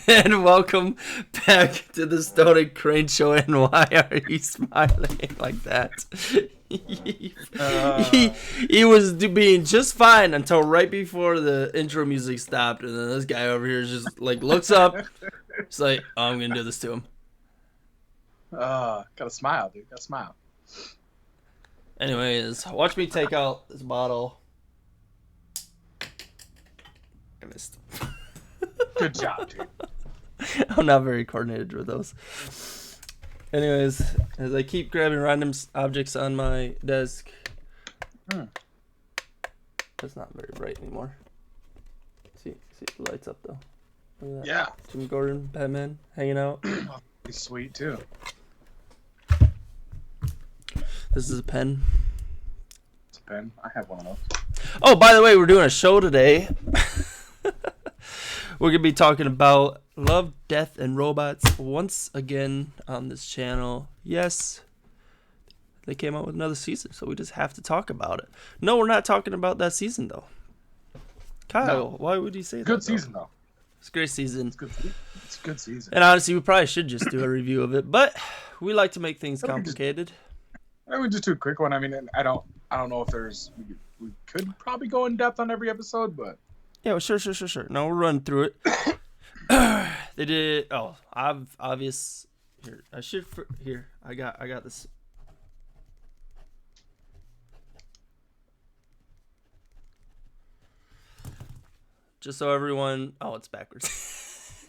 And welcome back to the Stone Crane Show. And why are you smiling like that? he was being just fine until right before the intro music stopped, and then this guy over here just like looks up. It's like, oh, I'm gonna do this to him. Gotta smile, dude. Gotta smile. Anyways, watch me take out this bottle. I missed. Good job, dude. I'm not very coordinated with those. Anyways, as I keep grabbing random objects on my desk, it's not very bright anymore. See, the lights up though. Look at that. Yeah. Jim Gordon, Batman, hanging out. He's sweet too. This is a pen. It's a pen. I have one of those. Oh, by the way, we're doing a show today. We're going to be talking about Love, Death, and Robots once again on this channel. Yes, they came out with another season, so we just have to talk about it. No, we're not talking about that season, though. Kyle, No. Why would you say that? Good season, though. It's a great season. It's a good season. And honestly, we probably should just do a review of it, but we like to make things complicated. I would just do a quick one. I mean, I don't know if there's we could probably go in depth on every episode, but Yeah, well, sure. No, we'll run through it. They did. Oh, obvious. Here, Here, I got this. Just so everyone. Oh, it's backwards.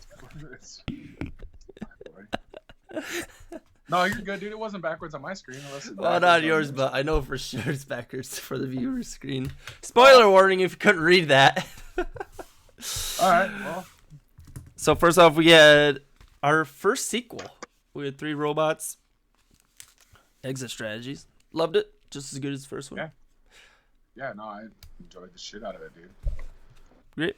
No, you're good, dude. It wasn't backwards on my screen. Well, not yours, but I know for sure it's backwards for the viewer's screen. Spoiler warning if you couldn't read that. All right, well. So first off, we had our first sequel. We had 3 robots. Exit strategies. Loved it. Just as good as the first one. Yeah, no, I enjoyed the shit out of it, dude. Great.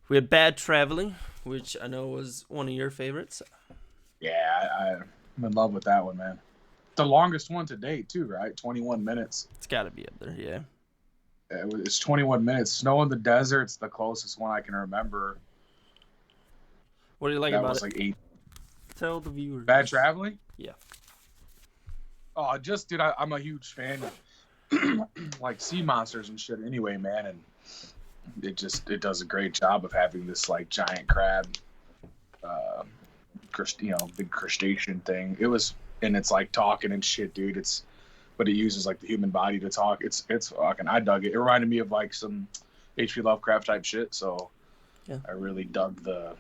We had Bad Traveling, which I know was one of your favorites. Yeah, I'm in love with that one, man. The longest one to date, too, right? 21 minutes. It's got to be up there, yeah. It's 21 minutes. Snow in the Desert's the closest one I can remember. What do you like that about was it? Like 8. Tell the viewers. Bad Traveling? Yeah. Oh, dude, I'm a huge fan of like sea monsters and shit anyway, man, and it does a great job of having this like giant crab, big crustacean thing. And it's like talking and shit, dude. But it uses like the human body to talk. It's fucking. I dug it. It reminded me of like some H.P. Lovecraft type shit. So yeah. I really dug the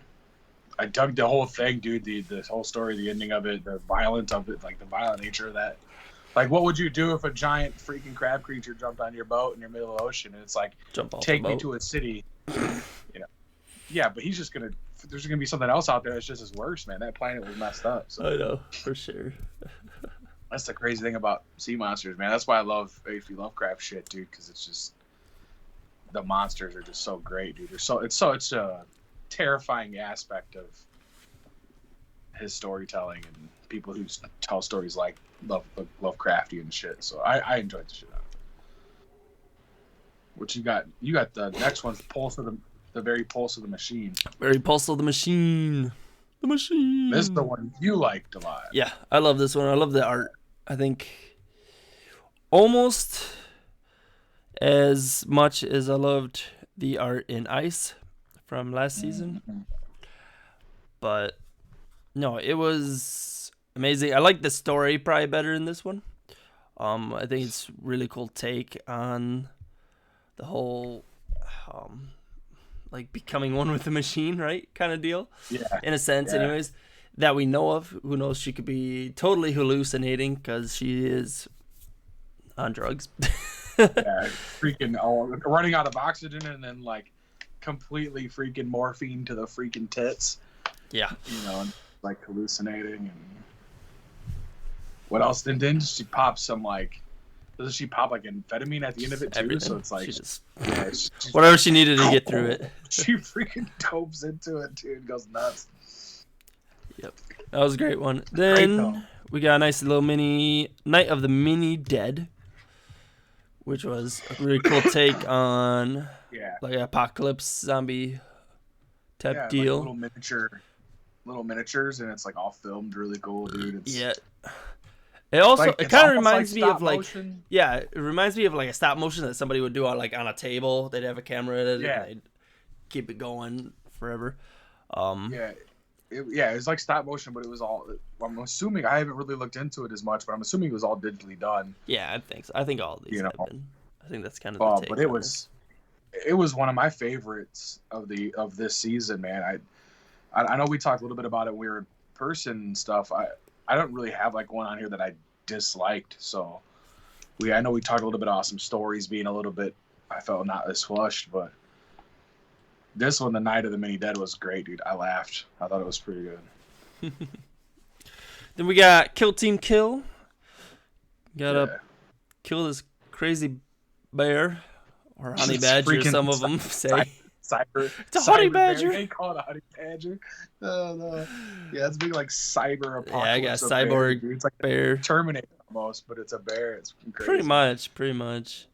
whole thing, dude. The whole story, the ending of it, the violence of it, like the violent nature of that. Like, what would you do if a giant freaking crab creature jumped on your boat in your middle of the ocean? And it's like, take me to a city, Yeah, but there's gonna be something else out there that's just as worse, man. That planet was messed up. So. I know, for sure. That's the crazy thing about sea monsters, man. That's why I love H.P. Lovecraft shit, dude. Because it's just the monsters are just so great, dude. It's a terrifying aspect of his storytelling and people who tell stories like Lovecraftian shit. So I enjoyed the shit out of it. What you got? You got the next one's the very pulse of the machine. Very pulse of the machine. The machine. This is the one you liked a lot. Yeah, I love this one. I love the art. I think almost as much as I loved the art in Ice from last season. Mm-hmm. But no, it was amazing. I like the story probably better in this one. I think it's really cool take on the whole like becoming one with the machine, right? Kind of deal. Yeah. In a sense, anyways, that we know of. Who knows? She could be totally hallucinating because she is on drugs. Yeah, freaking running out of oxygen and then like completely freaking morphine to the freaking tits. Yeah. And like hallucinating and what else? Then she pops some like. Doesn't she pop like amphetamine at the end of it too? Everything. So it's like she whatever she needed to get through it. She freaking dopes into it too and goes nuts. Yep, that was a great one. Then we got a nice little mini Night of the Mini Dead, which was a really cool take on like apocalypse zombie type yeah, like deal. little miniatures, and it's like all filmed really cool, dude. It's Yeah. It also like it it's kind of almost like reminds me stop of like motion. yeah, it reminds me of like a stop motion that somebody would do on like on a table. They'd have a camera at it Yeah. and they'd keep it going forever. Yeah, it was like stop motion, but it was all. I'm assuming I haven't really looked into it as much, but I'm assuming it was all digitally done. Yeah, I think so. I think all of these You know. have been. I think that's kind of the take. But it was one of my favorites of this season, man. I know we talked a little bit about it when we were in person and stuff. I don't really have like one on here that I disliked. So I know we talked a little bit about some stories being a little bit, I felt not as flushed, but this one, The Night of the Many Dead, was great, dude. I laughed. I thought it was pretty good. Then we got Kill Team Kill. Gotta Yeah. kill this crazy bear or honey badger, some of them say. Cyber. It's a honey cyber badger. Bear. They call it a honey badger. No. Yeah, it's big like cyber apocalypse. Yeah, I got of bear, cyborg dude. It's like bear. Terminator almost, but it's a bear. It's crazy. Pretty much.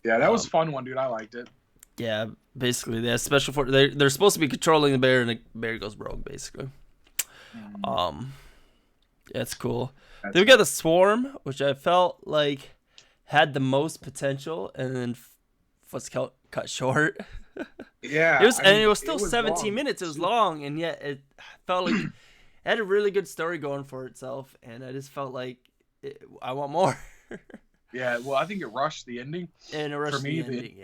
Yeah, that was a fun one, dude. I liked it. Yeah, basically, they have special force. They're supposed to be controlling the bear, and the bear goes rogue, basically. Yeah, it's cool. Then we got the Swarm, which I felt like had the most potential, and then was cut short. Yeah, it was still 17 long. minutes. It was long, and yet it felt like it had a really good story going for itself, and I just felt like I want more. Yeah, well, I think it rushed the ending. And it rushed For me, the ending,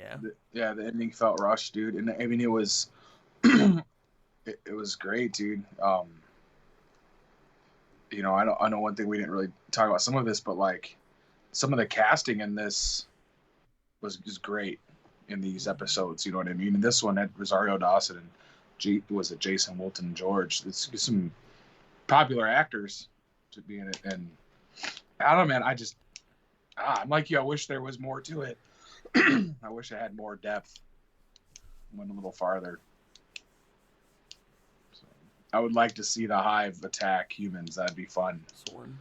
yeah. The ending felt rushed, dude. And I mean, it was, it was great, dude. You know, I know one thing we didn't really talk about some of this, but like, some of the casting in this was great in these episodes. You know what I mean? And this one had Rosario Dawson and Jason Wilton George. It's some popular actors to be in it, and I don't know, man. I'm like you. I wish there was more to it. I wish it had more depth. Went a little farther. So, I would like to see the Hive attack humans. That'd be fun. Swarm.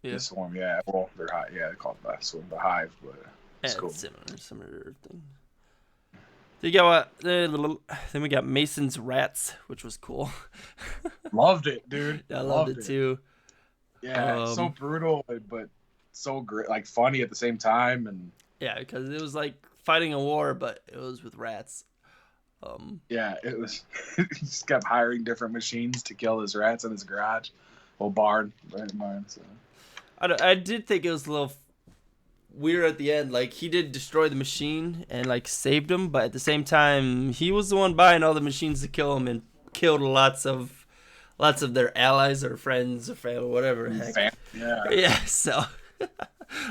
Yeah. The Swarm, yeah. Well, they're Hive. Yeah, they call it the Hive, but it's cool. Similar thing. Then we got Mason's Rats, which was cool. Loved it, dude. I loved it too. Yeah, so brutal, but so great, like funny at the same time, and yeah, because it was like fighting a war, but it was with rats. Yeah, it was. He just kept hiring different machines to kill his rats in his garage, barn, right in mine. So I did think it was a little weird at the end. Like he did destroy the machine and like saved him, but at the same time, he was the one buying all the machines to kill him and killed lots of their allies or friends or family, whatever. Heck. Yeah. So.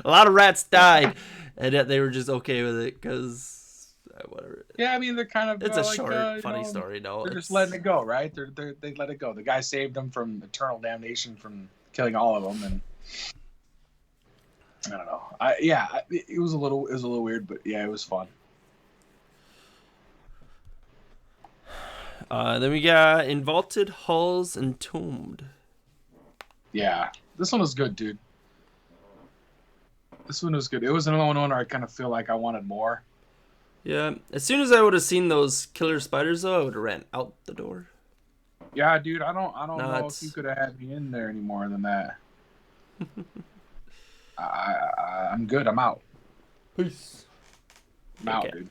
A lot of rats died, and yet they were just okay with it because whatever. Yeah, I mean they're kind of. It's a short, funny story. No, they're just letting it go, right? They let it go. The guy saved them from eternal damnation from killing all of them, and I don't know. It was a little weird, but yeah, it was fun. Then we got In Vaulted Halls Entombed. Yeah, this one was good, dude. This one was good. It was another one where I kind of feel like I wanted more. Yeah, as soon as I would have seen those killer spiders, though, I would have ran out the door. Yeah, dude, I don't know if you could have had me in there any more than that. I'm good. I'm out. Peace. I'm out, dude.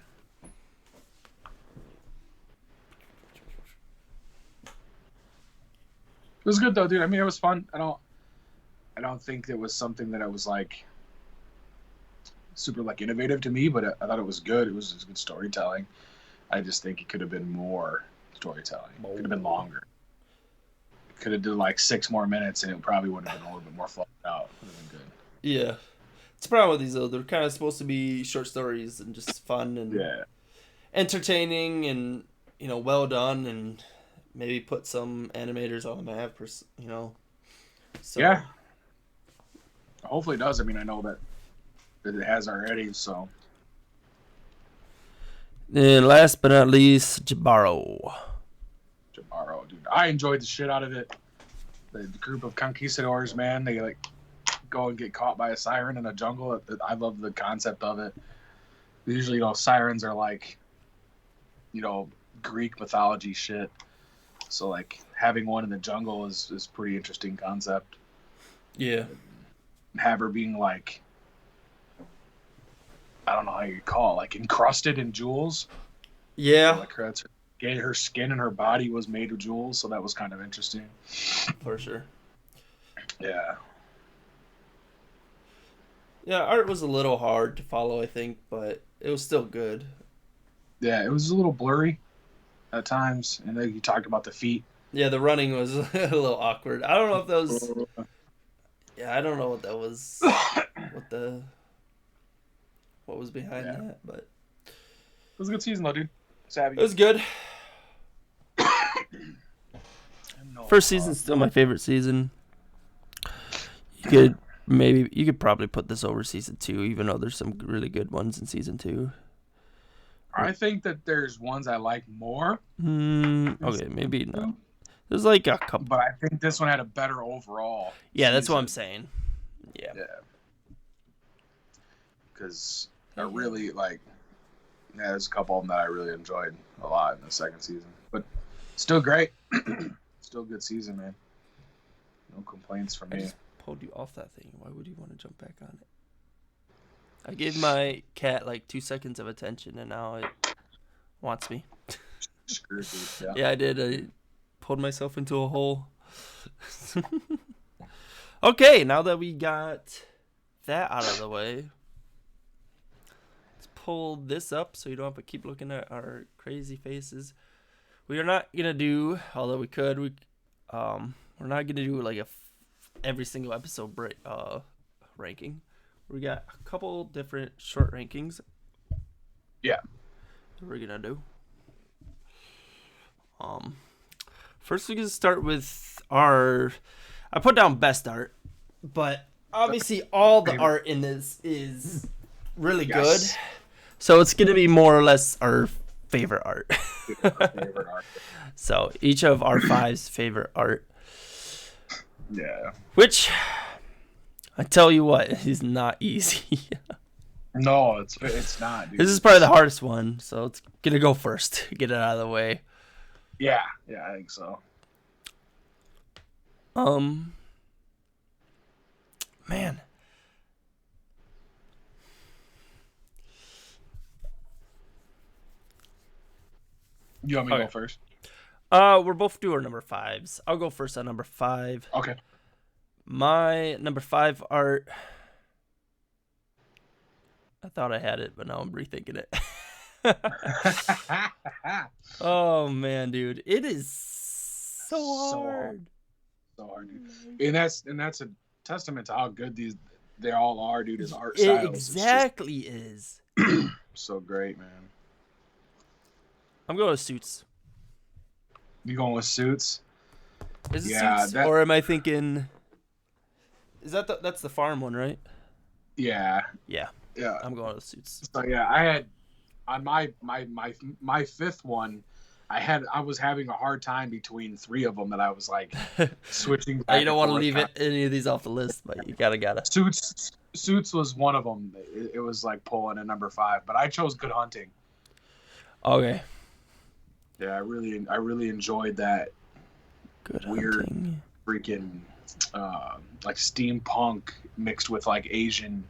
It was good though, dude. I mean, it was fun. I don't think it was something that I was like super like innovative to me, but I thought it was good. It was just good storytelling. I just think it could have been more storytelling. It could have been longer. It could have done like 6 more minutes, and it probably would have been a little bit more fleshed out. Would have been good. Yeah, it's a problem with these though. They're kind of supposed to be short stories and just fun and entertaining and well done, and maybe put some animators on the map, So yeah. Hopefully it does. I mean, I know that it has already, so. And last but not least, Jabaro, dude. I enjoyed the shit out of it. The group of conquistadors, man, they like go and get caught by a siren in a jungle. I love the concept of it. Usually, sirens are like, Greek mythology shit. So like having one in the jungle is pretty interesting concept. Yeah. Have her being like, I don't know how you call it, like encrusted in jewels. Yeah. So, like her skin and her body was made of jewels, so that was kind of interesting. For sure. Yeah. Yeah, art was a little hard to follow, I think, but it was still good. Yeah, it was a little blurry at times, and then you talked about the feet. Yeah, the running was a little awkward. I don't know if that was. Yeah, I don't know what that was. What was behind that, but it was a good season though, dude. Savvy. It was good. First season's still my favorite season. You could probably put this over season 2, even though there's some really good ones in season 2. I think that there's ones I like more. Okay, maybe not. There's like a couple, but I think this one had a better overall. Yeah, that's what I'm saying. Yeah. Because I really like. Yeah, there's a couple of them that I really enjoyed a lot in the second season, but still great. Still a good season, man. No complaints from me. I just pulled you off that thing. Why would you want to jump back on it? I gave my cat like 2 seconds of attention, and now it wants me. Screw dude, yeah, I did. I pulled myself into a hole. Okay, now that we got that out of the way, let's pull this up so you don't have to keep looking at our crazy faces. We are not gonna do, although we could. We're not gonna do like every single episode ranking. We got a couple different short rankings. Yeah. That we're gonna do. First we can start with I put down best art, but obviously all the art in this is really good. So it's gonna be more or less our favorite art. So each of our 5's favorite art. Yeah. Which I tell you what, is not easy. No, it's not, dude. This is probably the hardest one, so it's gonna go first. Get it out of the way. Yeah, I think so. Man. You want me to go first? We're both doing number 5s. I'll go first on number 5. Okay. My number 5 art. I thought I had it, but now I'm rethinking it. Oh man, dude, it is so hard. So hard, dude. And that's a testament to how good they all are, dude. His art style. It exactly is. So great, man. I'm going with Suits. You going with Suits? Is it Suits, or am I thinking? Is that's the farm one, right? Yeah. Yeah. I'm going with Suits. So yeah, I had on my 5th one. I was having a hard time between 3 of them that I was like switching. You don't want to leave any of these off the list, but you gotta. Suits was one of them. It was like pulling a number 5, but I chose Good Hunting. Okay. Yeah, I really enjoyed that. Good weird Hunting. Freaking like steampunk mixed with like Asian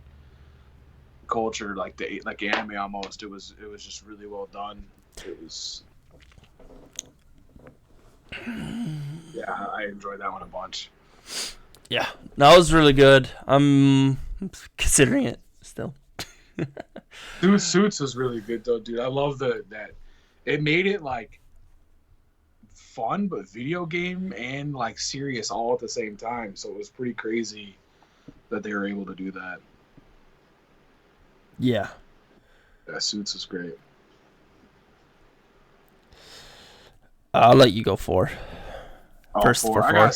culture, like anime almost. It was just really well done. It was. Yeah, I enjoyed that one a bunch. Yeah, that was really good. I'm considering it still. Suits was really good though, dude. I love that it made it like fun but video game and like serious all at the same time. So it was pretty crazy that they were able to do that. Yeah. Suits was great. I'll let you go for first. 4. I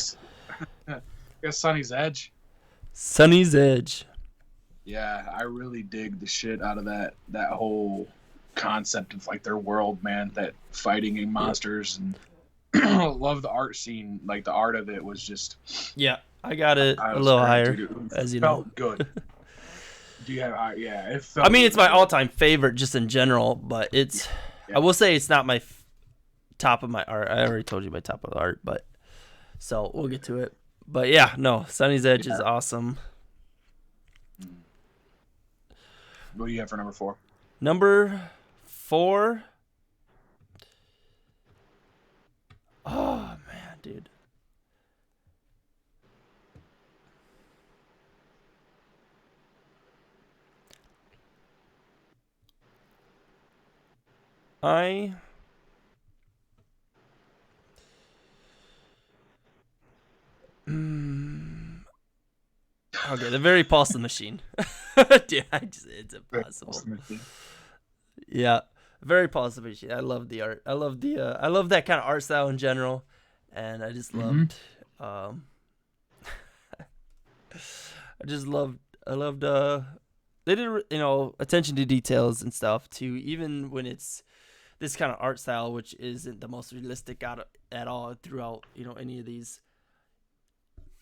guess Sunny's Edge. Sunny's Edge. Yeah, I really dig the shit out of that whole concept of like their world, man. That fighting monsters and love the art scene. Like the art of it was just. Yeah, I got it a little higher, dude. as you felt know. Good. Do you have? Yeah, it felt. I mean, it's my all-time favorite just in general, but it's. Yeah. I will say it's not my top of my art. I already told you my top of the art, but so we'll get to it. But yeah, no, Sunny's Edge is awesome. What do you have for number 4? Number 4. Oh man, dude. Okay, the very pulse machine. Dude, it's impossible. Yeah, very pulse machine. I love the art. I love that kind of art style in general, and I just loved. I loved. They did, attention to details and stuff too. Even when it's this kind of art style, which isn't the most realistic at all throughout, any of these.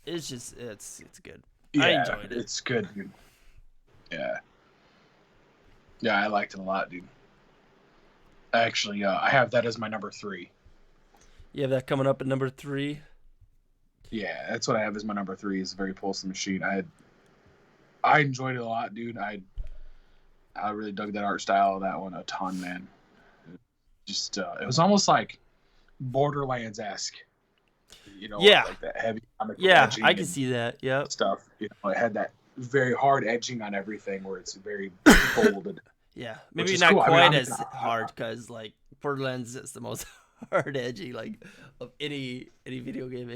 It's just it's good. Yeah, I enjoyed it. It's good, dude. Yeah, I liked it a lot, dude. Actually, I have that as my number 3. You have that coming up at number 3. Yeah, that's what I have as my number 3. Is Very Pulse Machine. I enjoyed it a lot, dude. I really dug that art style of that one a ton, man. Just it was almost like Borderlands-esque. Yeah. Like that heavy comic. Yeah, I can see that. Yeah. Stuff. It had that very hard edging on everything, where it's very bold. Yeah, maybe not cool. Quite as hard, because like Borderlands is the most hard edgy of any video game,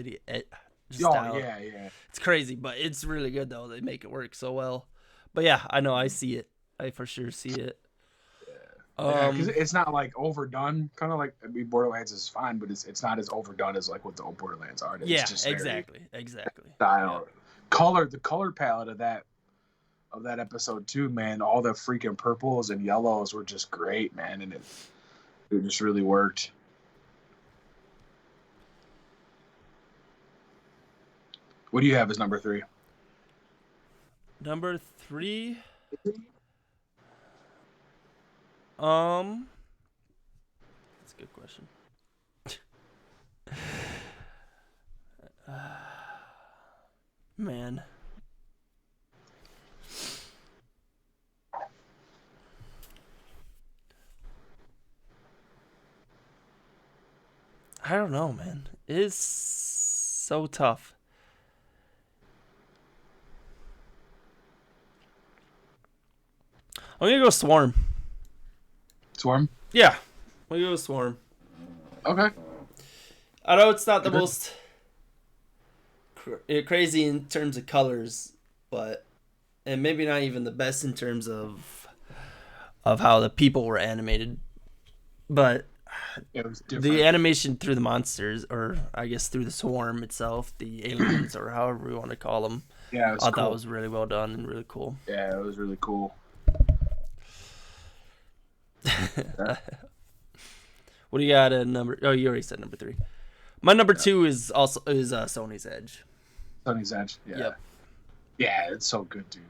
style. Yeah. It's crazy, but it's really good though. They make it work so well. But yeah, I know, I see it. I for sure see it. Because it's not like overdone. Kind of like, Borderlands is fine, but it's not as overdone as like what the old Borderlands are. It's just exactly. Style, yeah. The color palette of that episode too, man. All the freaking purples and yellows were just great, man, and it just really worked. What do you have as number 3? Number 3. That's a good question. Man. I don't know, man. It's so tough. I'm gonna go Swarm. Swarm? Yeah, I'm gonna go Swarm. Okay. I know it's not the most crazy in terms of colors, and maybe not even the best in terms of how the people were animated, but it was different. The animation through the monsters, or I guess through the swarm itself, the aliens, or however we want to call them. Yeah, I thought it was really well done and really cool. Yeah, it was really cool. What do you got at number? Oh, you already said number 3. My number 2 is Sony's Edge. Sony's Edge. Yeah. Yep. Yeah, it's so good, dude.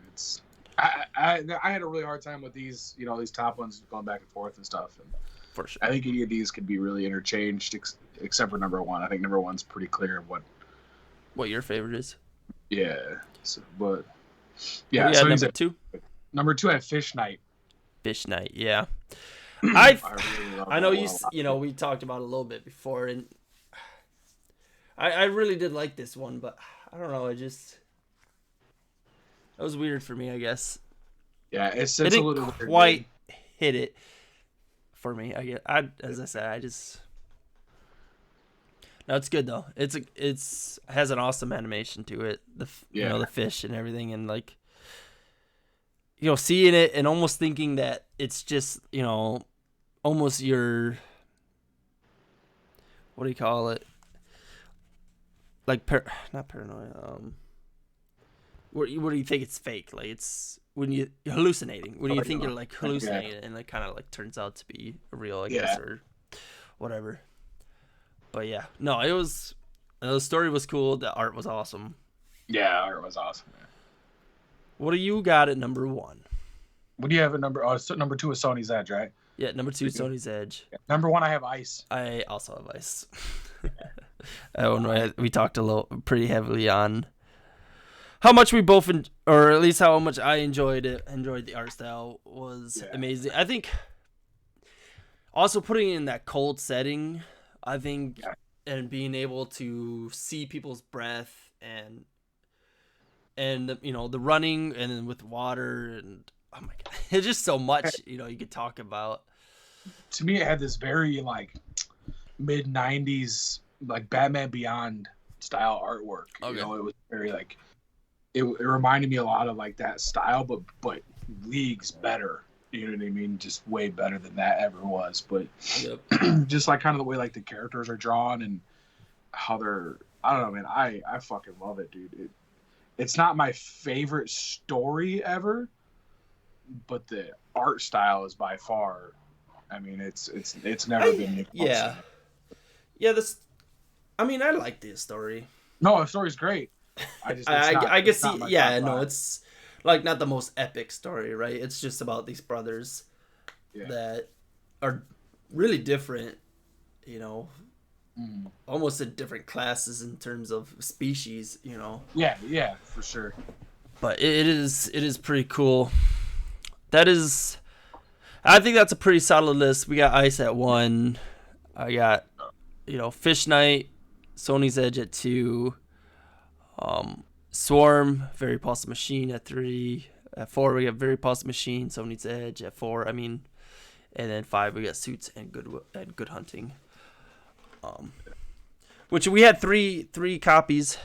I had a really hard time with these, these top ones going back and forth and stuff. And for sure. I think any of these could be really interchanged, except for number 1. I think number 1's pretty clear what your favorite is. Yeah. But yeah. So number 2. Number 2, I have Fish Night. Fish Night. Yeah. I really love I know we talked about it a little bit before, and I really did like this one, but I don't know. It was weird for me, I guess. Yeah, it didn't quite hit it for me. As I said, no, it's good though. It has an awesome animation to it. The fish and everything, and like, seeing it and almost thinking that it's just, almost your, what do you call it? Like not paranoia. Where do you think it's fake? Like, it's when you're hallucinating. When you think you're like hallucinating, and it kind of like turns out to be real, I guess, or whatever. But yeah, no, the story was cool. The art was awesome. Yeah, art was awesome, man. What do you got at number 1? What do you have at number 2 is Sony's Edge, right? Yeah, number 2, Sony's Edge. Number 1, I have Ice. I also have Ice. We talked pretty heavily on how much we both, or at least how much I enjoyed it. Enjoyed the art style, was amazing. I think also putting it in that cold setting, I think, and being able to see people's breath and the running and then with water and oh my god, it's just so much you could talk about. To me, it had this very like mid '90s like Batman Beyond style artwork. Okay. It was very like it reminded me a lot of like that style, but leagues better. You know what I mean? Just way better than that ever was. But just like kind of the way like the characters are drawn and how they're, I don't know, man. I fucking love it, dude. It's not my favorite story ever, but the art style is by far. I mean, it's never been. Yeah. I mean, I like this story. No, the story's great. I can see. Yeah, no, it's like not the most epic story, right? It's just about these brothers that are really different. Almost in different classes in terms of species. Yeah, for sure. But it is pretty cool. I think that's a pretty solid list. We got Ice at 1. I got, Fish Knight, Sony's Edge at 2. Swarm, Very Pulse Machine at 3. At 4, we got Very Pulse Machine, Sony's Edge at 4. And then 5, we got Suits and Good Hunting. Which we had three copies.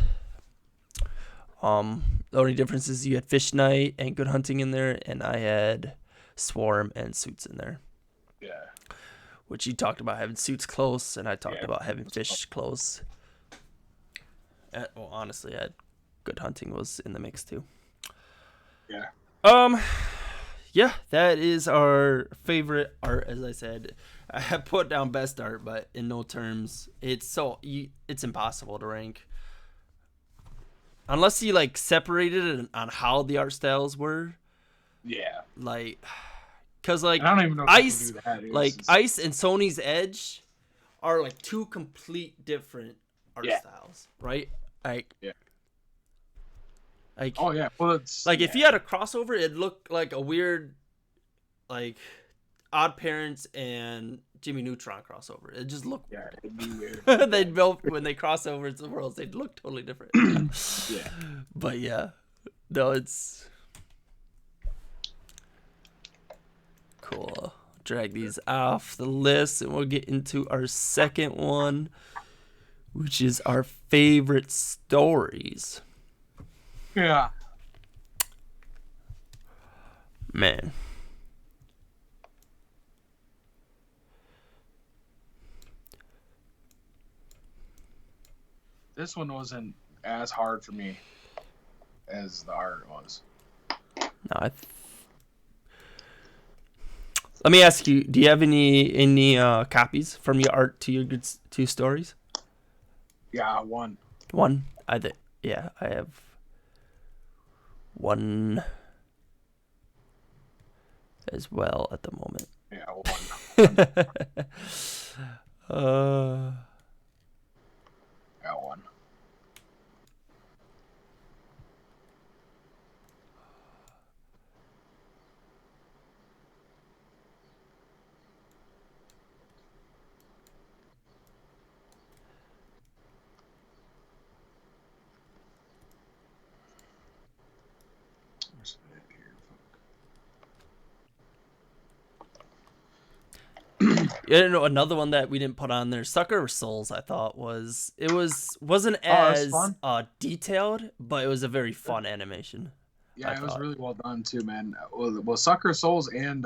The only difference is you had Fish Knight and Good Hunting in there, and I had Swarm and Suits in there. Yeah. Which you talked about having Suits close, and I talked about having Fish close. Well, honestly, Good Hunting was in the mix too. Yeah. Yeah, that is our favorite art. As I said, I have put down best art, but in no terms, it's impossible to rank unless you like separated it on how the art styles were. Yeah. Like, cause like I don't even know if Ice, do that. Ice and Sony's Edge are like two complete different art styles, right? Like, like, oh yeah, well it's like if you had a crossover, it'd look like a weird, like, Odd Parents and Jimmy Neutron crossover. It just look weird. It'd be weird. They'd both, when they cross over into the worlds, they'd look totally different. Yeah. But yeah, no, it's cool. Drag these off the list, and we'll get into our second one, which is our favorite stories. Yeah. Man. This one wasn't as hard for me as the art was. No, let me ask you: do you have any copies from your art to your two stories? Yeah, one. One. I have one as well at the moment. Yeah, one. Got one. Another one that we didn't put on there, Sucker Souls, I thought wasn't as detailed, but it was a very fun animation. Yeah, it was really well done too, man. Well, Sucker Souls and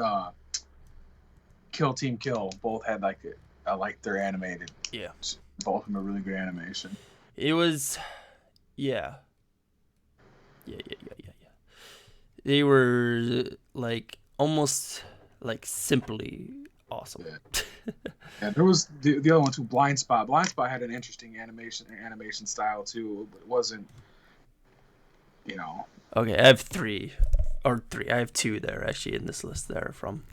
Kill Team Kill both had they're animated. Yeah, both of them are really good animation. It was, yeah. They were like almost like simply awesome. Yeah, there was the other one too, Blind Spot. Blind Spot had an interesting animation style too, but it wasn't, Okay, I have three. I have two there actually in this list there from.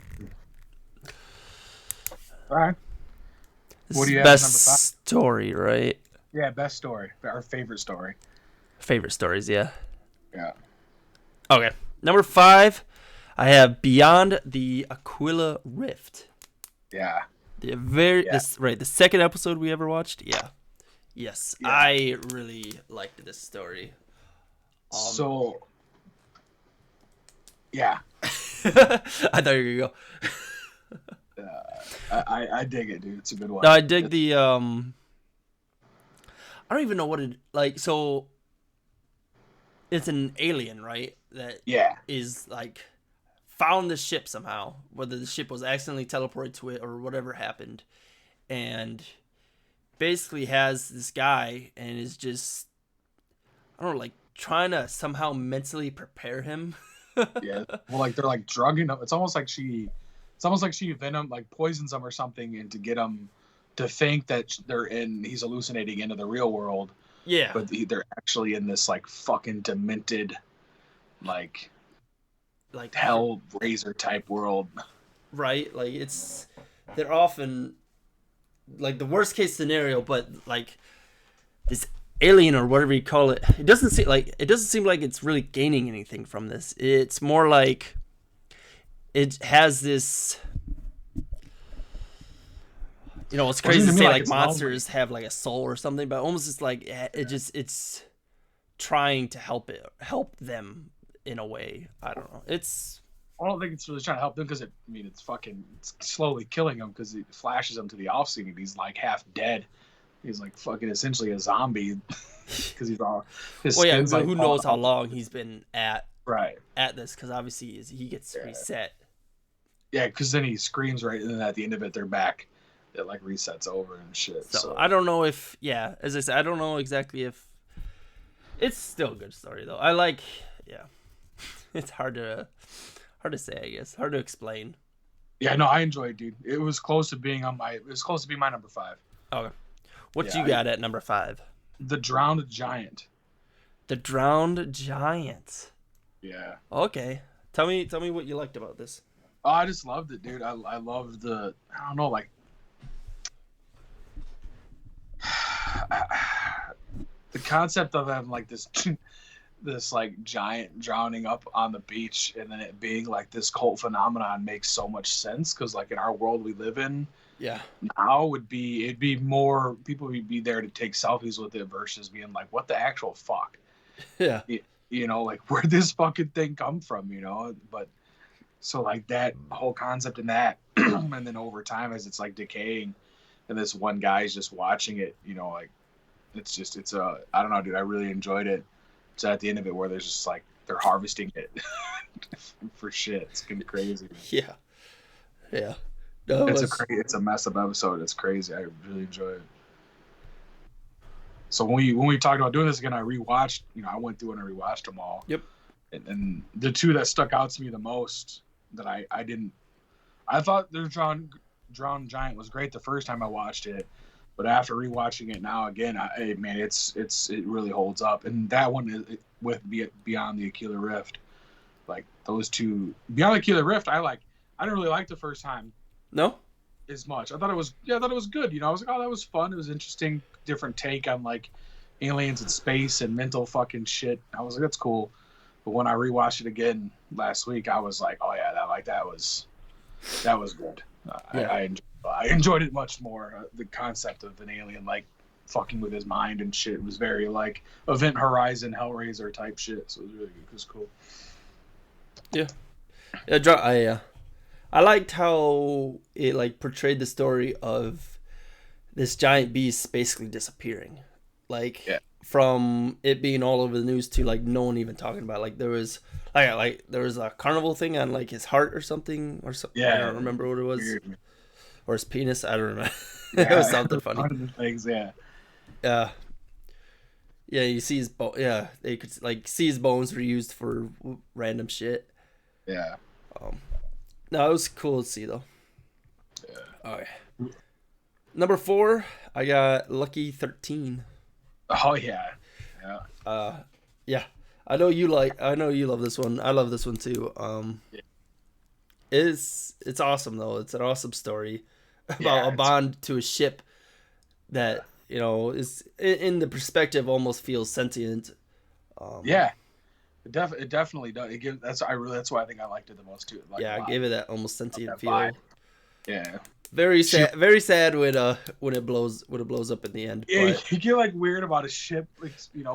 All right. This What is do you have as best number 5? story, right? Yeah, best story. Our favorite story. Favorite stories, yeah. Yeah. Okay. Number 5, I have Beyond the Aquila Rift. Yeah. The second episode we ever watched. Yeah. Yes, Yeah. I really liked this story. So. Yeah. I thought you were gonna go. I dig it, dude. It's a good one. No, I dig the I don't even know what it like. So it's an alien, right? That Yeah. is like found the ship somehow, whether the ship was accidentally teleported to it or whatever happened, and basically has this guy and is just, I don't know, like trying to somehow mentally prepare him. Yeah. Well, like they're like drugging him. It's almost like she venom like poisons him or something, and to get him to think that he's hallucinating into the real world. Yeah. But they're actually in this like fucking demented, like Hellraiser type world. Right? Like they're often like the worst case scenario, but like this alien or whatever you call it, it doesn't seem like it's really gaining anything from this. It's more like it has this, it's crazy to say like monsters have like a soul or something, but almost it's like it's trying to help them in a way. I don't know. I don't think it's really trying to help them because it's slowly killing him because it flashes him to the off scene and he's like half dead. He's like fucking essentially a zombie because he's all his well, yeah. skin's like who knows how long he's been at this? Because obviously he gets reset. Yeah, because then he screams right, and then at the end of it, they're back. It like resets over and shit. So I don't know if as I said, I don't know exactly if it's still a good story though. I like it's hard to say, I guess. Hard to explain. Yeah, no, I enjoyed it, dude. It was close to being my number 5. Okay. What you got at number 5? The Drowned Giant. The Drowned Giant. Yeah. Okay. Tell me what you liked about this. Oh, I just loved it, dude. I loved I don't know, like the concept of having like this like giant drowning up on the beach and then it being like this cult phenomenon makes so much sense because like in our world we live in now it'd be more people would be there to take selfies with it versus being like what the actual fuck. Yeah. Like where'd this fucking thing come from, but so like that whole concept in that and then over time as it's like decaying and this one guy's just watching it, like it's I don't know, dude, I really enjoyed it. So at the end of it where there's just like they're harvesting it for shit. It's gonna be crazy, man. Yeah. No, it's a messed up episode. It's crazy. I really enjoy it. So when we talked about doing this again, I rewatched. I went through and I rewatched them all. Yep. And the two that stuck out to me the most that I thought the Drowned Giant was great the first time I watched it, but after rewatching it now again, it really holds up. And that one is with Beyond the Aquila Rift, like those two. Beyond the Aquila Rift, I didn't really like the first time. No. As much. I thought it was good. I was like, oh, that was fun. It was interesting, different take on like aliens in space and mental fucking shit. I was like, that's cool. But when I rewatched it again last week, I was like, oh yeah, that was good. I enjoyed it much more. The concept of an alien like fucking with his mind and shit was very like Event Horizon, Hellraiser type shit. So it was really good. It was cool. Yeah. I liked how it like portrayed the story of this giant beast basically disappearing. Like from it being all over the news to like no one even talking about it. Like there was a carnival thing on like his heart or something or something. Yeah, I don't remember what it was. Weird. Or his penis. I don't remember. Yeah, it was something funny. One of the things, yeah. Yeah, you see his they could like see his bones were used for random shit. Yeah. No, it was cool to see though. Yeah. Okay. Number 4, I got Lucky 13. Oh yeah. Yeah. I know you love this one. I love this one too. It's awesome though. It's an awesome story. about a it's- bond to a ship that is in the perspective almost feels sentient. yeah. It definitely does. That's why I think I liked it the most too. Like a Yeah, I lot. gave it that almost Of sentient that vibe. feel. Yeah. Very She, sad. Very sad when it blows up in the end. yeah, But you get like weird about a ship, like,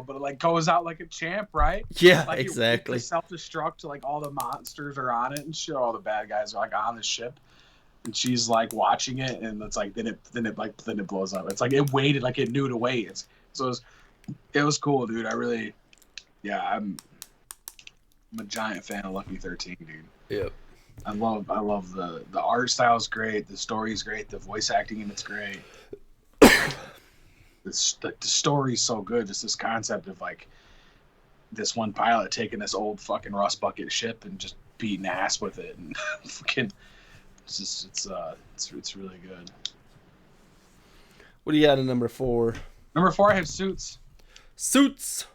but it like goes out like a champ, right? yeah, Like it waits to exactly. self-destruct to like all the monsters are on it and shit. All the bad guys are like on the ship, and she's like watching it, and it's like then it blows up. It's like it waited, like it knew to wait. It was cool, dude. I really, yeah, I'm a giant fan of Lucky 13, dude. Yep. I love the art style is great, the story's great, the voice acting in it's great. The story's so good. Just this concept of like this one pilot taking this old fucking rust bucket ship and just beating ass with it, and fucking it's really good. What do you got in number 4? Number 4, I have Suits. Suits.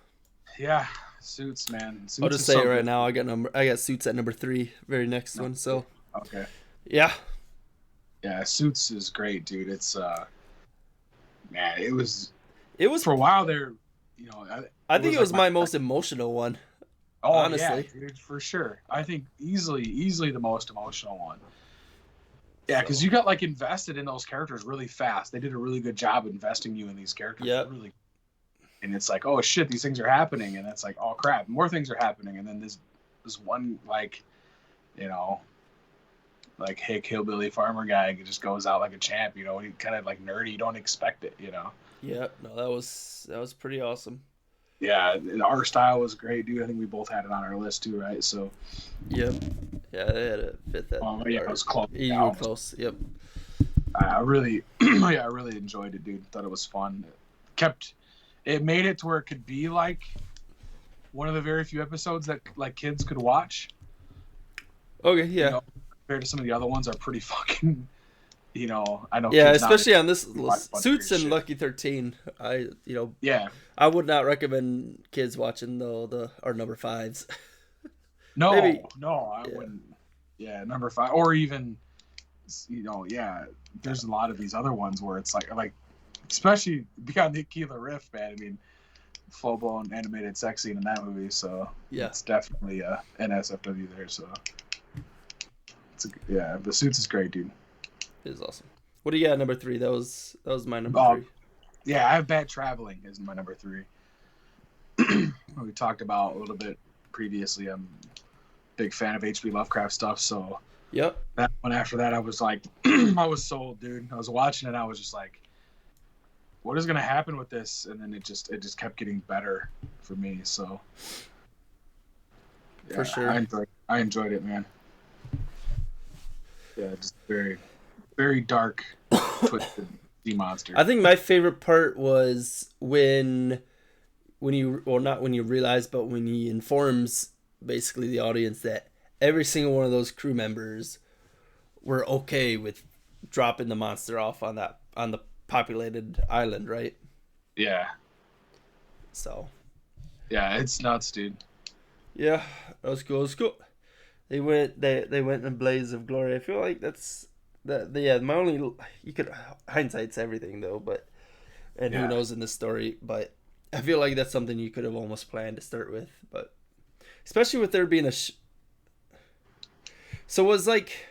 Yeah, Suits, man. Suits I'll just is say so it right good. now. I got Suits at number 3, very next one. So Okay. yeah, Yeah, Suits is great, dude. It's man, it was it was. for a while there. I think it was like my most emotional one. Oh, honestly. yeah, dude, for sure. I think easily the most emotional one. Yeah, because you got like invested in those characters really fast. They did a really good job investing you in these characters. Yep. Really, and it's like, oh shit, these things are happening, and it's like, oh crap, more things are happening, and then this one like, like hick hillbilly farmer guy who just goes out like a champ. He kind of like nerdy. You don't expect it. Yep. No, that was pretty awesome. Yeah, and our style was great, dude. I think we both had it on our list too, right? So. Yep. Yeah, they had to fit that. Yeah, it was close. You were close. Yep. I really, I really enjoyed it, dude. Thought it was fun. It made it to where it could be like one of the very few episodes that like kids could watch. Okay. Yeah. Compared to some of the other ones are pretty fucking. I know. Yeah, kids especially on this watch list. Suits and shit. Lucky 13. Yeah. I would not recommend kids watching our number 5s. No, Maybe. no, I wouldn't. Yeah, number 5, or even, yeah. There's a lot of these other ones where it's like, especially beyond the Keela Riff, man. I mean, full blown animated sex scene in that movie, so Yeah. it's definitely NSFW there. So, the Suits is great, dude. It is awesome. What do you got at number 3? That was my number 3. Yeah, I have Bad Traveling as my number 3. We talked about a little bit previously. I'm a big fan of H.P. Lovecraft stuff, so Yep. that one after that, I was like, I was sold, dude. I was watching it, I was just like, what is gonna happen with this? And then it just kept getting better for me. So yeah, For sure. I enjoyed it, man. Yeah, just very, very dark, twisted sea monster. I think my favorite part was when you, well, not when you realize, but when he informs basically the audience that every single one of those crew members were okay with dropping the monster off on the populated island, right? Yeah. So. Yeah, it's nuts, dude. Yeah, that was cool. It was cool. They went in a blaze of glory. I feel like that's that. Yeah, my only, hindsight's everything though, but who knows in this story, but I feel like that's something you could have almost planned to start with, but especially with there being so it was like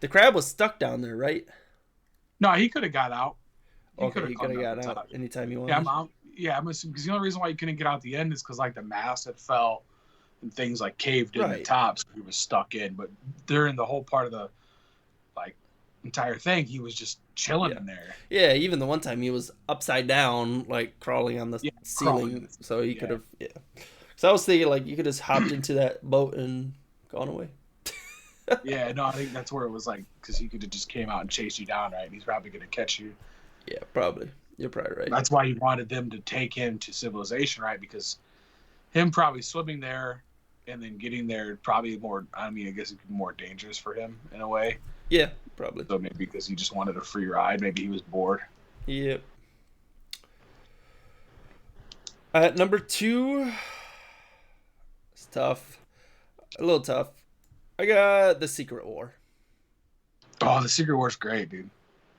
the crab was stuck down there, right? No, he could have got out. He could have got out anytime he wanted. I'm assuming, because the only reason why he couldn't get out the end is because like the mast had fell and things like caved in the top, so he was stuck in. But during the whole part of the like entire thing, he was just chilling in there. Yeah, even the one time he was upside down, like crawling on the ceiling, so he could have. Yeah. So I was thinking like you could have hopped into that boat and gone away. Yeah, no, I think that's where it was like, because he could have just came out and chased you down, right? And he's probably gonna catch you. Yeah, probably. You're probably right. That's why he wanted them to take him to civilization, right? Because him probably swimming there and then getting there probably more. I mean, I guess it'd be more dangerous for him in a way. Yeah, probably. So maybe because he just wanted a free ride, maybe he was bored. Yep. At number 2, it's tough. A little tough. I got The Secret War. Oh, the Secret War's great, dude.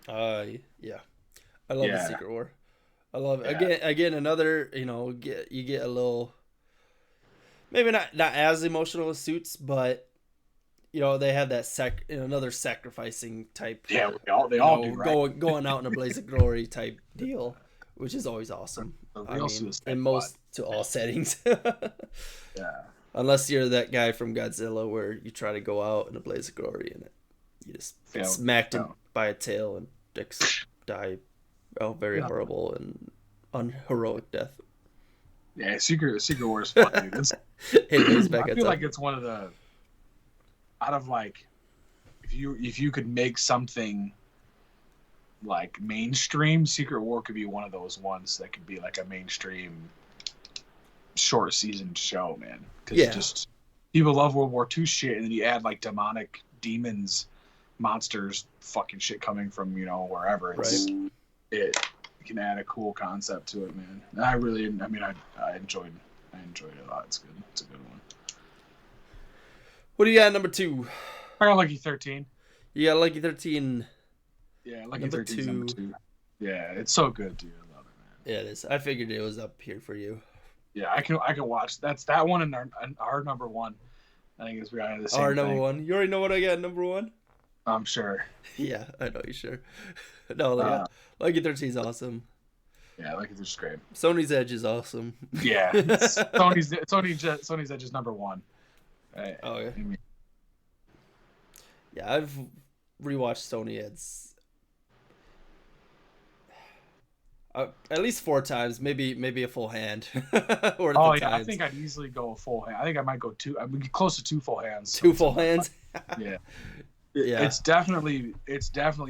Yeah, I love the Yeah, Secret War. I love it. yeah, Again, another you get a little maybe not as emotional as Suits, but they have that another sacrificing type, yeah. They all do, right? going out in a blaze of glory type deal, which is always awesome. The I real mean, Suicide in Squad. most to all settings. Yeah, Unless you're that guy from Godzilla where you try to go out in a blaze of glory and you just get failed. smacked No. by a tail and die very Yeah. horrible and unheroic death. Yeah, Secret War is fun, dude. Anyways, back I at feel top. like it's one of the out of like if you could make something like mainstream, Secret War could be one of those ones that could be like a mainstream short season show, man. Because Yeah. just people love World War II shit, and then you add like demonic demons, monsters, fucking shit coming from wherever. It can add a cool concept to it, man. And I enjoyed it a lot. It's good. It's a good one. What do you got at number 2? I got Lucky 13. You got Lucky 13. Yeah, Lucky Number 13 is number 2. Yeah, it's so good, dude. I love it, man. Yeah, it is. I figured it was up here for you. Yeah, I can watch that one and our number 1. I think we got the same Our number thing. 1. You already know what I got at number 1? I'm sure. Yeah, I know you sure. No, yeah. Lucky 13 is awesome. Yeah, Lucky 13 is great. Sony's Edge is awesome. Yeah, Sony's Edge is number 1. Oh yeah. I mean, Yeah, I've rewatched Sony Edge at least 4 times, maybe a full hand. Or oh the yeah, I times. think I'd easily go a full hand. I think I might go 2. I mean, close to 2 full hands. 2 full hands. Yeah. Yeah. It's definitely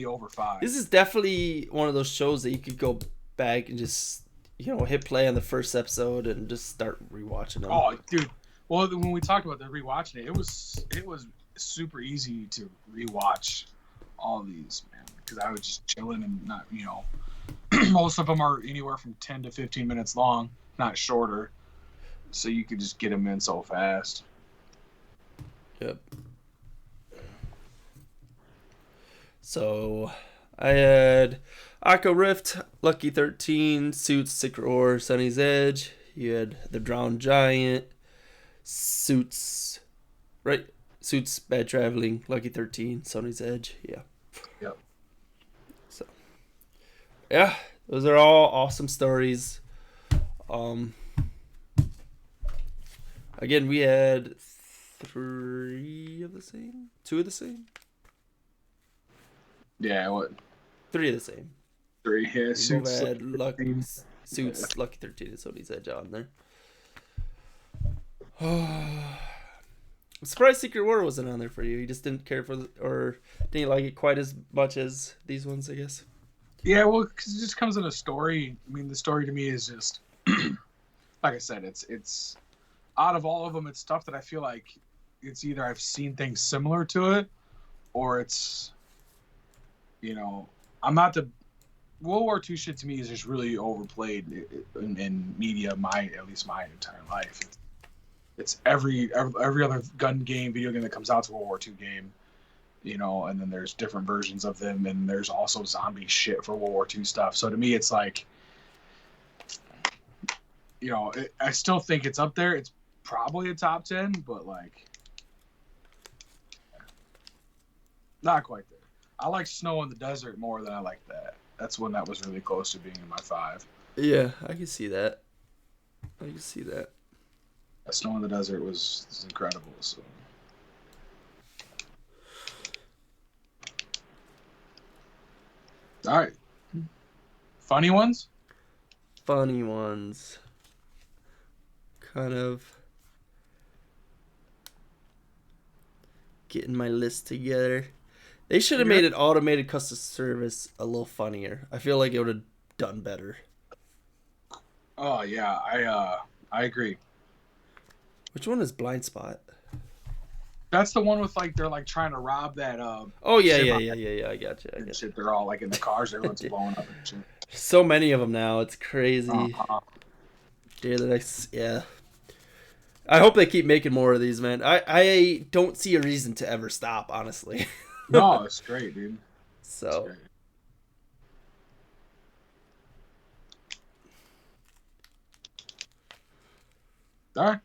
over 5. This is definitely one of those shows that you could go back and just hit play on the first episode and just start rewatching them. Oh, dude. Well, when we talked about the rewatching it was super easy to rewatch all these, man, because I was just chilling and not, most of them are anywhere from 10 to 15 minutes long, not shorter, so you could just get them in so fast. Yep. So I had Aqua Rift, Lucky 13, Suits, Secret War, Sunny's Edge. You had The Drowned Giant, Suits, right? Suits, Bad Traveling, Lucky 13, Sunny's Edge. Yeah. Yep. So, yeah, those are all awesome stories. Again, we had 3 of the same, 2 of the same. Yeah, what? 3 of the same. 3? Yeah, We Suits. both had Lucky Suits, Lucky 13, and Sony's Edge on there. I'm surprised Secret War wasn't on there for you. You just didn't care for or didn't like it quite as much as these ones, I guess. Yeah, well, because it just comes in a story. I mean, the story to me is just, like I said, it's out of all of them, it's stuff that I feel like it's either I've seen things similar to it, or it's, I'm not the World War II shit to me is just really overplayed in media. At least my entire life. It's every other gun game, video game that comes out to World War II game. And then there's different versions of them, and there's also zombie shit for World War II stuff. So to me, it's like, I still think it's up there. It's probably a top 10, but like, not quite there. I like Snow in the Desert more than I like that. That's one that was really close to being in my 5. Yeah, I can see that. Snow in the Desert was incredible. So. All right. Funny ones? Funny ones. Kind of getting my list together. They should have made an automated customer service a little funnier. I feel like it would have done better. Oh yeah, I agree. Which one is Blind Spot? That's the one with like they're like trying to rob that Oh yeah. I got you. shit. They're all like in the cars, everyone's blowing up and shit. So many of them now. It's crazy. Uh-huh. Yeah. I hope they keep making more of these, man. I don't see a reason to ever stop, honestly. No, it's great, dude. It's So great. All right,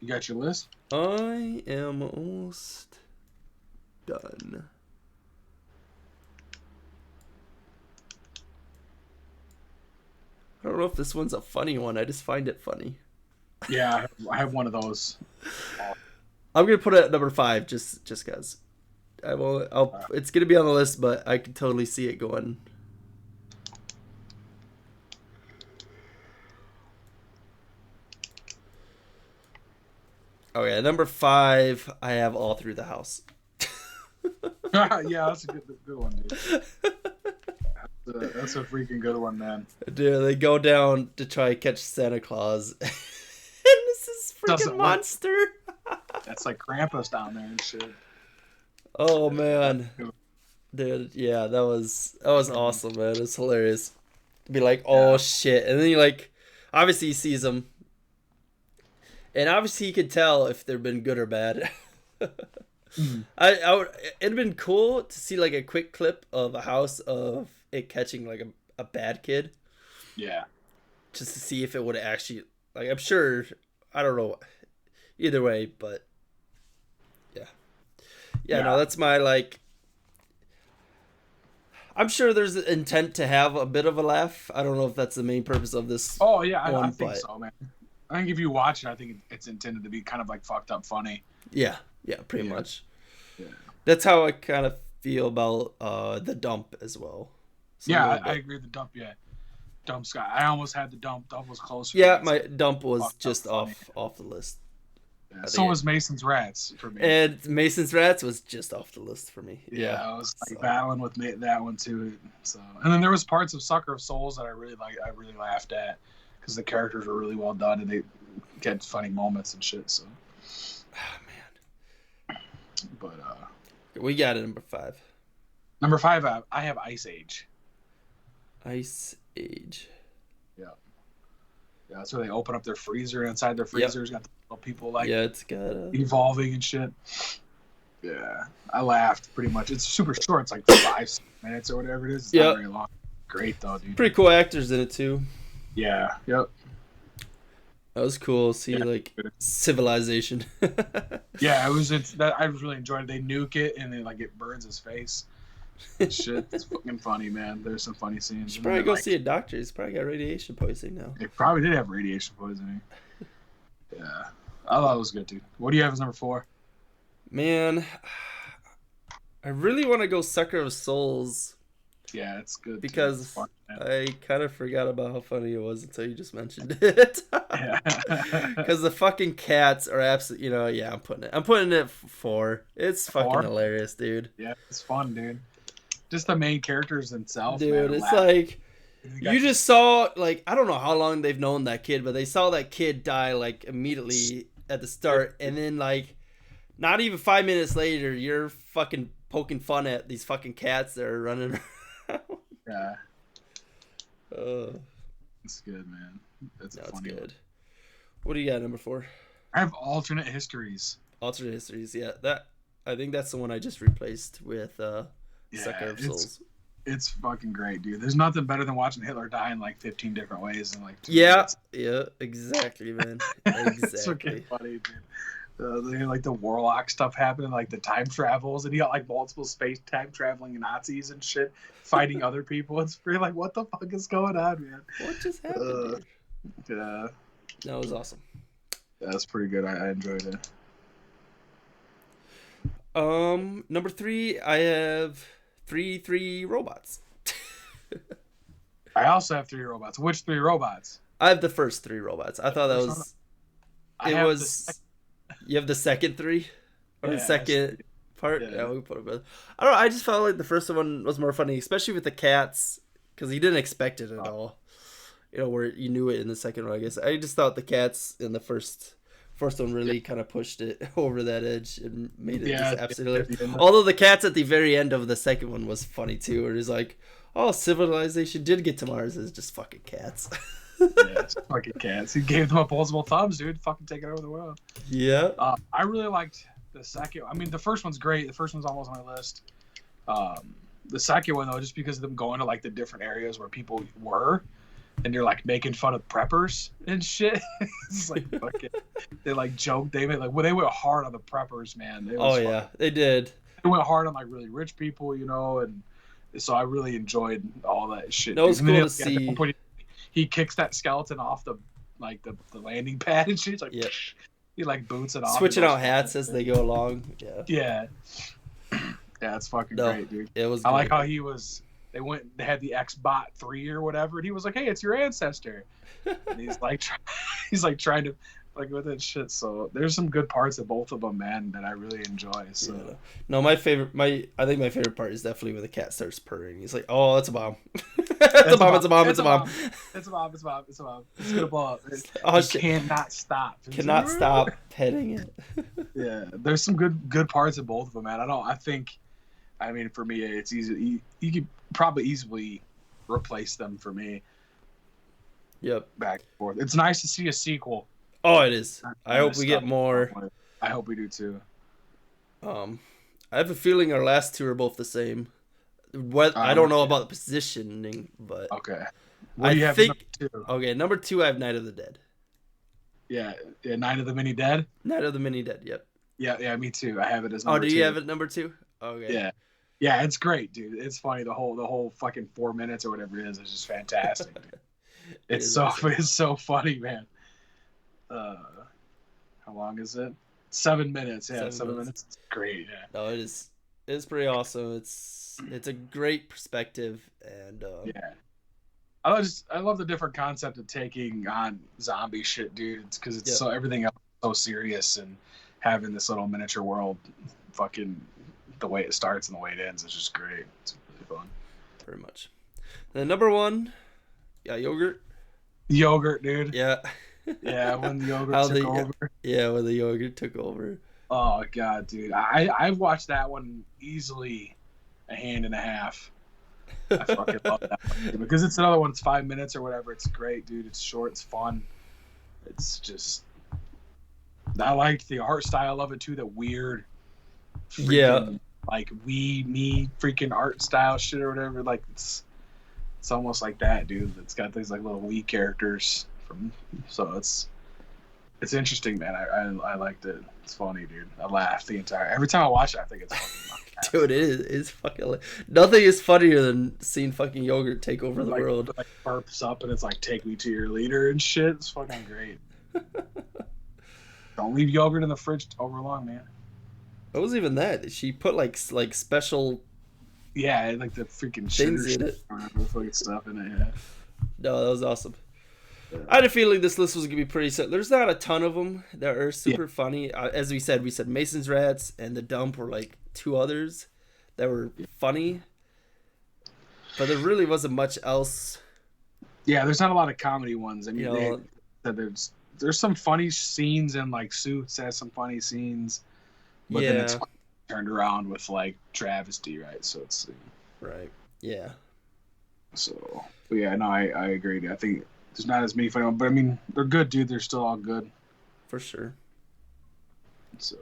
you got your list. I am almost done. I don't know if this one's a funny one. I just find it funny. Yeah, I have one of those. I'm gonna put it at number 5, just cause. I will. It's gonna be on the list, but I can totally see it going. Okay, number 5. I have All Through the House. Yeah, that's a good one, dude. That's a freaking good one, man. Dude, they go down to try to catch Santa Claus, and this is freaking Doesn't work. monster. That's like Krampus down there and shit. Oh man, dude, yeah, that was awesome, man. It was hilarious. Be like, oh Yeah. shit, and then you like, obviously he sees them, and obviously he could tell if they've been good or bad. I would, it'd been cool to see like a quick clip of a house of it catching like a bad kid, Yeah. just to see if it would actually, like, I'm sure, I don't know, either way, but yeah, no, Yeah. that's my like. I'm sure there's an intent to have a bit of a laugh. I don't know if that's the main purpose of this. Oh yeah, I one, think but so, man. I think if you watch it, I think it's intended to be kind of like fucked up funny. yeah, pretty Yeah. much. Yeah. That's how I kind of feel about the dump as well. So a Yeah, little I bit. agree with the dump. Yeah, dump Scott. I almost had the dump. Dump was closer. Yeah, It's my dump was fucked up just funny. off the list. Yeah, I so think was Mason's Rats for me. And Mason's Rats was just off the list for me. Yeah, I was like so- battling with that one too. So, and then there was parts of Sucker of Souls that I really laughed at because the characters were really well done and they get funny moments and shit. So, Oh man, but we got it number 5. number 5, I have Ice Age. Ice Age. Yeah, that's where they open up their freezer. And inside their freezers, got the little people like Yeah, it's got a. evolving and shit. Yeah, I laughed pretty much. It's super short. It's like 5 minutes or whatever it is. It's Yep. not very long. Great though, dude. Pretty cool actors in it too. Yeah. Yep. That was cool. See, Yeah. like civilization. Yeah, it was. It's that I really enjoyed it. They nuke it and then like it burns his face. Shit, it's fucking funny, man. There's some funny scenes. Should And probably then, go like, see a doctor. He's probably got radiation poisoning now. It probably did have radiation poisoning. Yeah, I thought it was good, dude. What do you have as number 4? Man, I really want to go Sucker of Souls. Yeah, it's good too. Because It's fun, man. I kind of forgot about how funny it was until you just mentioned it. Yeah. Because the fucking cats are absolutely, yeah, I'm putting it 4. It's fucking 4? hilarious, dude. Yeah, it's fun, dude. Just the main characters themselves, Dude, man. it's like They got you just saw, like, I don't know how long they've known that kid, but they saw that kid die like immediately at the start, and then like not even 5 minutes later, you're fucking poking fun at these fucking cats that are running around. Yeah, Oh, it's good, man. That's a that's funny good. one. What do you got, number 4? I have alternate histories. Alternate Histories. Yeah, I think that's the one I just replaced with Yeah, Sucker of Souls. it's fucking great, dude. There's nothing better than watching Hitler die in like 15 different ways in like 2 Yeah, minutes. yeah, exactly, man. It's fucking Exactly. funny, dude. They had, like the warlock stuff happening, like the time travels, and you got like multiple space time traveling Nazis and shit fighting other people. It's pretty like, what the fuck is going on, man? What just happened? Dude? Yeah, That was awesome. that's pretty good. I enjoyed it. Number 3, I have three robots. I also have 3 robots. Which 3 robots? I have the first 3 robots. I thought that First one? was. I It have was. You have the second 3, or the Yeah, second part. yeah. Yeah, we put it. I don't know. I just felt like the first one was more funny, especially with the cats, because you didn't expect it at all. Where you knew it in the second one. I guess I just thought the cats in the first one really kind of pushed it over that edge and made it just absolutely. Yeah. Although the cats at the very end of the second one was funny too, where it's like, oh, civilization did get to Mars. It's just fucking cats. Yeah, it's fucking cats. He gave them opposable thumbs, dude. Fucking taking over the world. Yeah. I really liked the second. I mean, the first one's great. The first one's almost on my list. The second one though, just because of them going to like the different areas where people were, and they're like making fun of preppers and shit. It's like fucking, they like joke. They made like they went hard on the preppers, man. It was yeah, they did. They went hard on like really rich people, you know, and so I really enjoyed all that shit. That was dude. And cool then to see. He kicks that skeleton off the landing pad and shit. It's like Yep. he like boots it off. Switching out hats as they go along. Yeah. Yeah. Yeah, it's fucking No, great, dude. it was I like great. how he was. They had the X-Bot 3 or whatever, and he was like, "Hey, it's your ancestor," and he's like, trying to like with that shit. So there's some good parts of both of them, man, that I really enjoy. So Yeah. No, I think my favorite part is definitely when the cat starts purring. He's like, "Oh, it's a bomb! It's a bomb! It's a bomb! It's a bomb! It's a bomb! It's a bomb! It's a bomb! It's gonna blow up! Oh, You shit. cannot stop! Cannot stop petting it." Yeah, there's some good parts of both of them, man. I mean, for me, it's easy. You could probably easily replace them for me. Yep. Back and forth. It's nice to see a sequel. Oh, it is. I hope we get more. I hope we do too. I have a feeling our last two are both the same. What I don't know about the positioning, but Okay. I do you have think. number 2? Okay, number 2, I have Night of the Dead. Yeah, Night of the Mini Dead. Night of the Mini Dead. Yep. Yeah, me too. I have it as Oh, number do 2. you have it number 2? Okay. Yeah, it's great, dude. It's funny. The whole fucking 4 minutes or whatever it is just fantastic. Dude. It's so funny, man. How long is it? 7 minutes. Yeah, 7 minutes. It's great. Yeah. No, it is. It's pretty awesome. It's a great perspective, and Yeah. I love the different concept of taking on zombie shit, dude. Because it's so everything else is so serious, and having this little miniature world, fucking the way it starts and the way it ends is just great. It's really fun. Pretty much. And then number 1, yeah, Yogurt. Yogurt, dude. Yeah. Yeah, when the yogurt took over. Yeah, when the yogurt took over. Oh god, dude. I've watched that one easily a hand and a half. I fucking love that one, because it's another one. It's 5 minutes or whatever. It's great, dude. It's short. It's fun. It's just. I liked the art style of it too. That weird. Freaking, like me freaking art style shit or whatever. Like it's almost like that, dude. It's got these like little wee characters from. So it's interesting, man. I liked it. It's funny, dude. I laughed every time I watch it. I think it's fucking. Dude, it's fucking. Nothing is funnier than seeing fucking yogurt take over the world. Like burps up and it's like, take me to your leader and shit. It's fucking great. Don't leave yogurt in the fridge over long, man. It wasn't even that. She put like special. Yeah, like the freaking things in it. Fucking stuff in it. Yeah. No, that was awesome. I had a feeling this list was gonna be pretty set. There's not a ton of them that are super funny. As we said Mason's Rats and The Dump were like 2 others that were funny, but there really wasn't much else. Yeah, there's not a lot of comedy ones. I mean, there's some funny scenes, and like Suits has some funny scenes, but then it's turned around with like travesty, right? So it's right. Yeah. So, but yeah, no, I agree. I think there's not as many funny ones, but I mean, they're good, dude. They're still all good. For sure. So,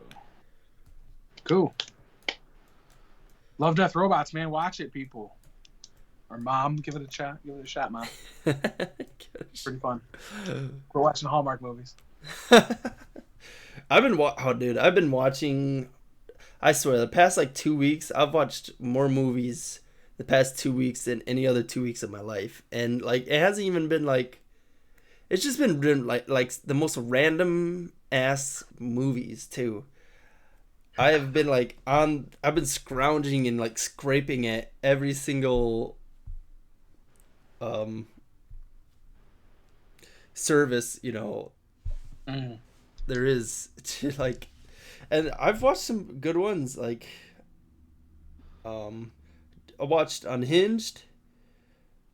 cool. Love, Death, Robots, man. Watch it, people. Or mom, give it a shot. Give it a shot, mom. Pretty fun. We're watching Hallmark movies. I've been watching. I swear, the past like 2 weeks, I've watched more movies the past 2 weeks than any other 2 weeks of my life, and like it hasn't even been like. It's just been like the most random ass movies too. I've been scrounging and like scraping at every single service, there is like, and I've watched some good ones. Like I watched Unhinged.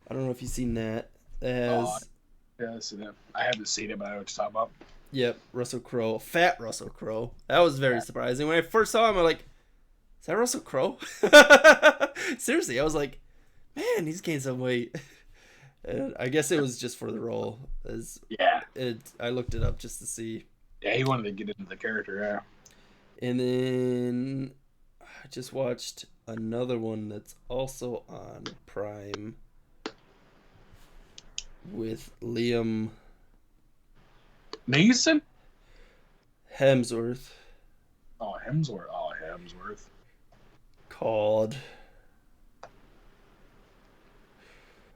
I don't know if you've seen that. Yeah, I've seen it. I haven't seen it, but I know what you're talking about. Yep, Russell Crowe. Fat Russell Crowe. That was very surprising. When I first saw him, I'm like, is that Russell Crowe? Seriously, I was like, man, he's gained some weight. And I guess it was just for the role. I looked it up just to see. Yeah, he wanted to get into the character, yeah. And then I just watched another one that's also on Prime with Liam Neeson? Hemsworth Oh, Hemsworth. Oh, Hemsworth. called.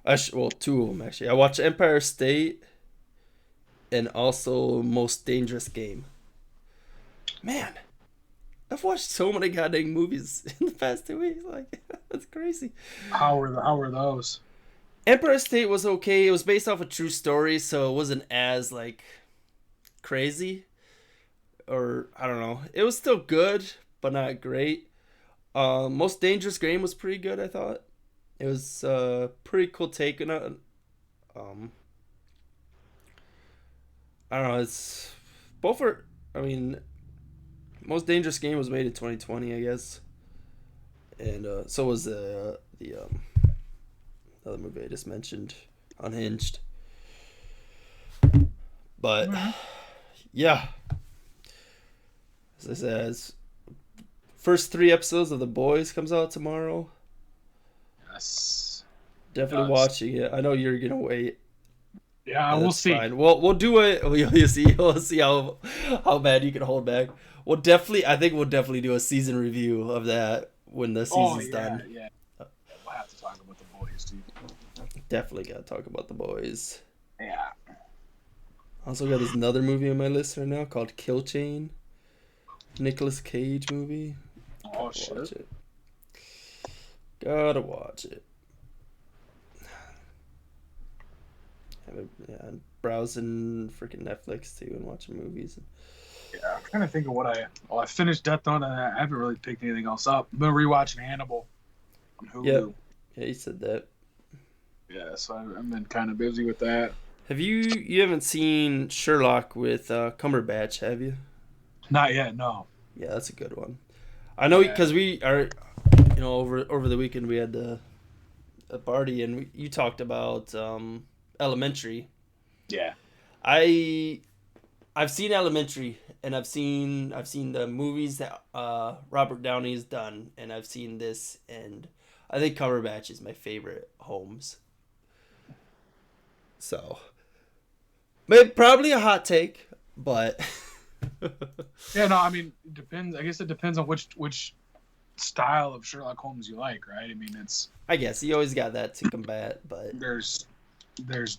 Well, two of them actually. I watched Empire State and also Most Dangerous Game. Man, I've watched so many goddamn movies in the past 2 weeks. Like, that's crazy. How were those? Empire State was okay. It was based off a true story, so it wasn't as like crazy, or I don't know. It was still good, but not great. Most Dangerous Game was pretty good. I thought it was pretty cool take on it. Um, I don't know. It's both are. I mean, Most Dangerous Game was made in 2020, I guess, and so was the other movie I just mentioned, Unhinged. But yeah, as I said, first 3 episodes of The Boys comes out tomorrow. Yes. Definitely watching it. I know you're gonna wait. Yeah, we'll see. Fine. We'll do it. You'll see. We'll see how bad you can hold back. I think we'll definitely do a season review of that when the season's done. Yeah. We'll have to talk about The Boys too. Definitely gotta talk about The Boys. Yeah. Also got this another movie on my list right now called Kill Chain. Nicolas Cage movie. Oh shit. Watch it. Gotta watch it. Yeah, I'm browsing freaking Netflix too and watching movies. Yeah, I'm trying to think of what I finished Death Note and I haven't really picked anything else up. I've been rewatching Hannibal on Hulu. Yep. Yeah, you said that. Yeah, so I've been kind of busy with that. Have you haven't seen Sherlock with Cumberbatch, have you? Not yet, no. Yeah, that's a good one. I know because we are, over the weekend we had a party and you talked about Elementary. Yeah. I've seen Elementary and I've seen the movies that Robert Downey's done, and I've seen this, and I think Cumberbatch is my favorite Holmes. So, maybe probably a hot take, but yeah, no, I mean, it depends. I guess it depends on which style of Sherlock Holmes you like, right? I mean, I guess you always got that to combat, but there's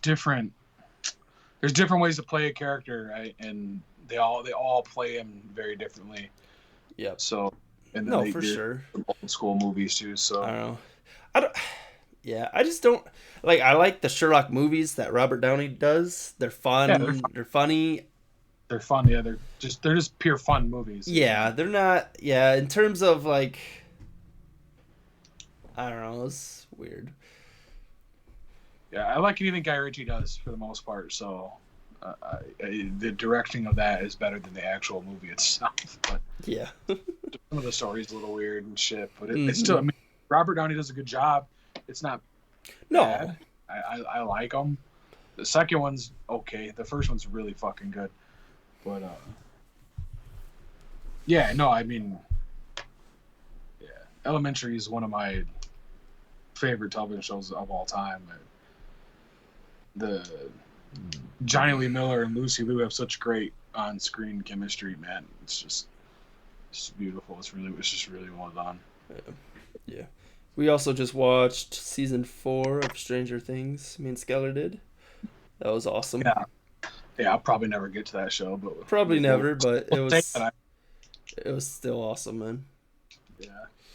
different ways to play a character, right? And they all play him very differently. Yep. So, and then for sure, old school movies too. So I don't know. Yeah, I just don't like. I like the Sherlock movies that Robert Downey does. They're fun. Yeah, they're funny. They're fun. Yeah, they're just pure fun movies. Yeah, they're not. Yeah, in terms of like, I don't know. It's weird. Yeah, I like anything Guy Ritchie does for the most part. So, the directing of that is better than the actual movie itself. But yeah, some of the story's a little weird and shit. But it's still. I mean, Robert Downey does a good job. It's not bad. I like him. The second one's okay. The first one's really fucking good. But yeah, no, I mean, yeah, Elementary is one of my favorite television shows of all time. The Johnny Lee Miller and Lucy Liu have such great on-screen chemistry, man. It's beautiful. It's just really well done. Yeah. We also just watched season 4 of Stranger Things. Me and Skeller did. That was awesome. Yeah, I'll probably never get to that show, but probably never. But it was still awesome, man.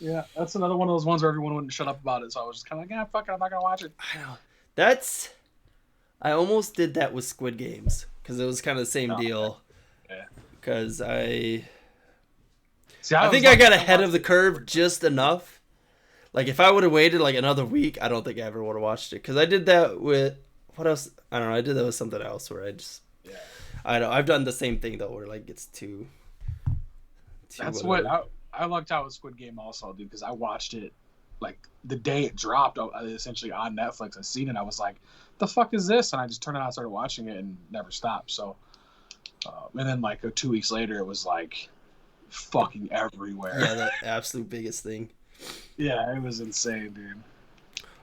Yeah. That's another one of those ones where everyone wouldn't shut up about it. So I was just kind of like, yeah, fuck it, I'm not gonna watch it. I know. I almost did that with Squid Games because it was kind of the same deal. Yeah. Because I I think I got ahead of the curve just enough. Like, if I would have waited, like, another week, I don't think I ever would have watched it. Because I did that with... What else? I don't know. I did that with something else where I just... Yeah. I know. I've done the same thing, though, where, like, it's too That's whatever. What... I lucked out with Squid Game also, dude, because I watched it, like, the day it dropped, essentially on Netflix. I seen it. I was like, the fuck is this? And I just turned it on and started watching it and never stopped. So... and then, like, 2 weeks later, it was, like, fucking everywhere. Yeah, the absolute biggest thing. Yeah, it was insane, dude.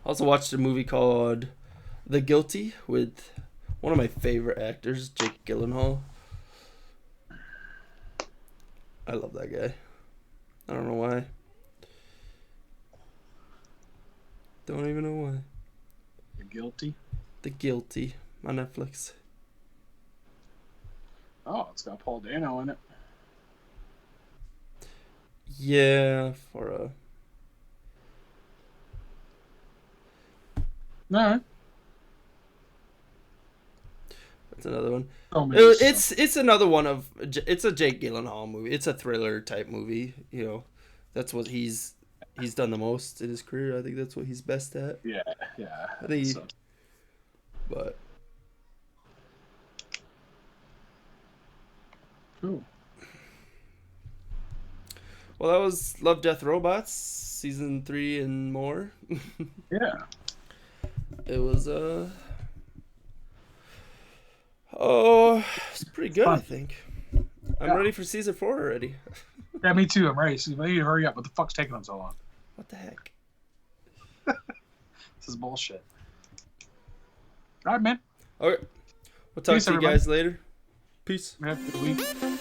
I also watched a movie called The Guilty with one of my favorite actors, Jake Gyllenhaal. I love that guy. I don't know why. Don't even know why. You're guilty. The Guilty on Netflix. Oh, it's got Paul Dano in it. Yeah, for a No, that's another one. oh, It's another one of it's a Jake Gyllenhaal movie. It's a thriller type movie. You know, that's what he's done the most in his career. I think that's what he's best at. yeah, yeah. I think, So, but cool. well, that was Love, Death, Robots season 3 and more. Yeah. It was oh, it's pretty good. I Fun. think I'm Yeah. ready for season 4 already. Yeah, me too. I'm ready. So you need to hurry up. What the fuck's taking them so long? What the heck? This is bullshit. All right, man. Okay, we'll talk Peace, to you everybody. guys later. Peace. Have a good week.